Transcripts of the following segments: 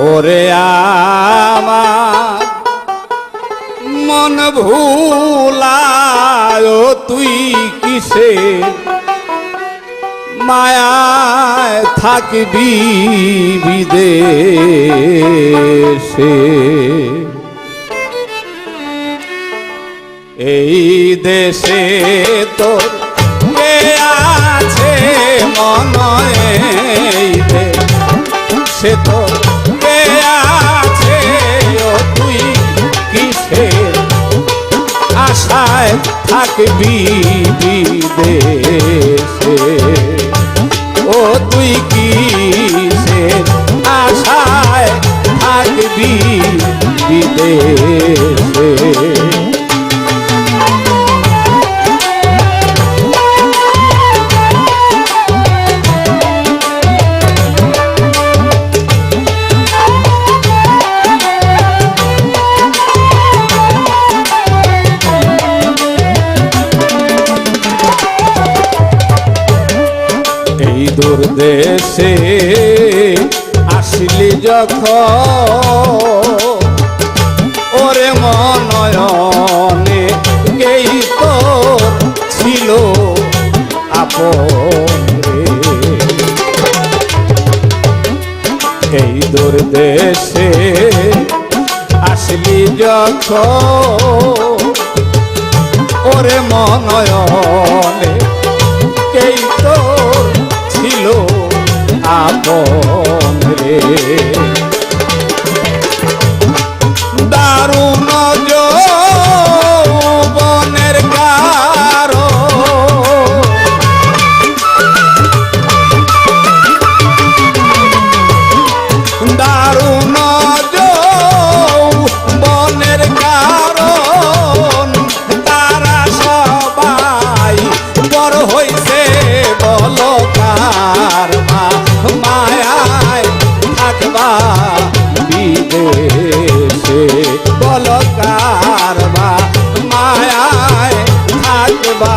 ওরে আমার মন ভুলায় তুই কিসে মায়ায় থাকবি বিদেশে। এই দেশে তোর কে আছে মনে, এই দেশে তোর কে আছে ও তুই কিসে আশায় থাকবি বিদেশে। ও তুই কিসে আশায় থাকবি বিদেশে। দূর দেশে আসলি যখন ওরে মনয়নে গেই তোর ছিল আপন রে। এই দূর দেশে আসলি যখন ওরে মনয়নে গেই তোর ছিল আপন রে। দারুণ যৌবনের কারণ দারুণ যৌবনের কারণ তারা সবাই বড় হইছে বলো কার মায়ায় থাকবা বিদেশে। বলো কার মায়ায় থাকবা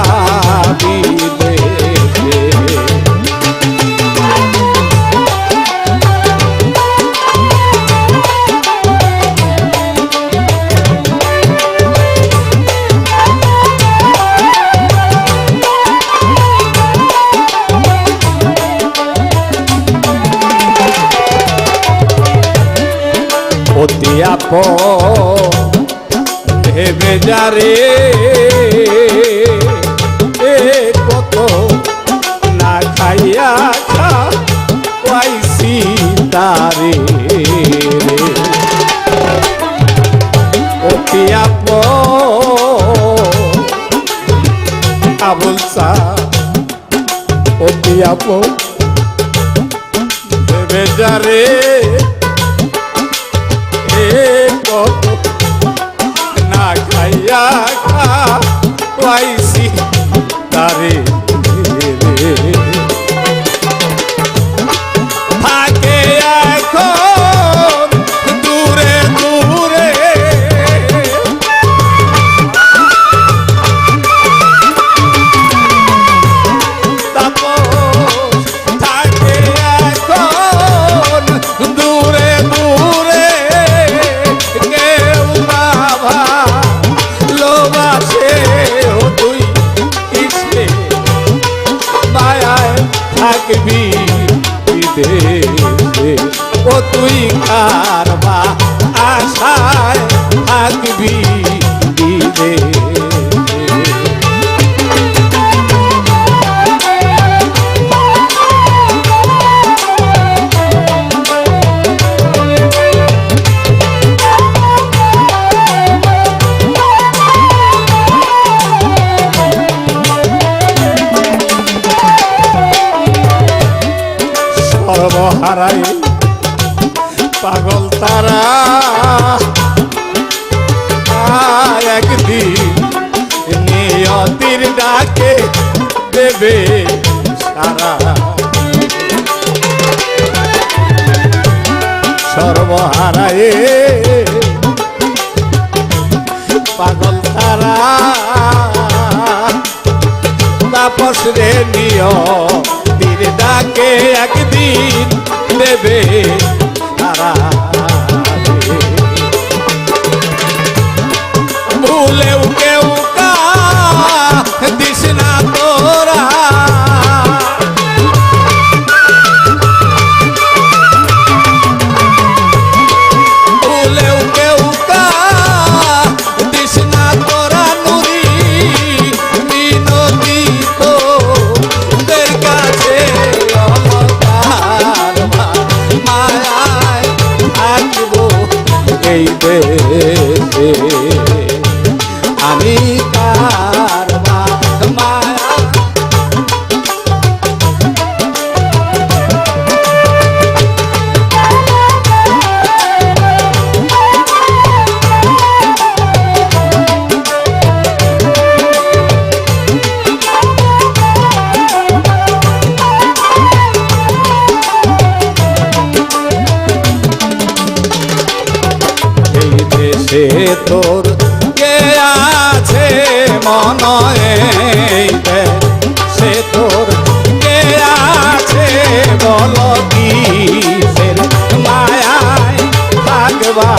বিদেশে। অতি আপন ভেবে যারে কত না খাইয়া খাইছি তারে। অতি আপন আবুল সা অতি আপন ভেবে যারে না খাইয়া খাইছি তারে। থাকে এখন দূরে দূরে তাপস থাকে এখন দূরে দূরে থাকবি বিদেশে। ও তুই কারবা আশায় থাকবি বিদেশে। সর্বহারাই পাগল তারা একদিন নিয়তির ডাকে দেবে সারা। সর্বহারাই পাগল তারা তাপস রে নিয়তির ডাকে একদিন দেবে সারা। তোর কে আছে মনয়ে সে তোর কে আছে বল কি মায়ায় থাকবা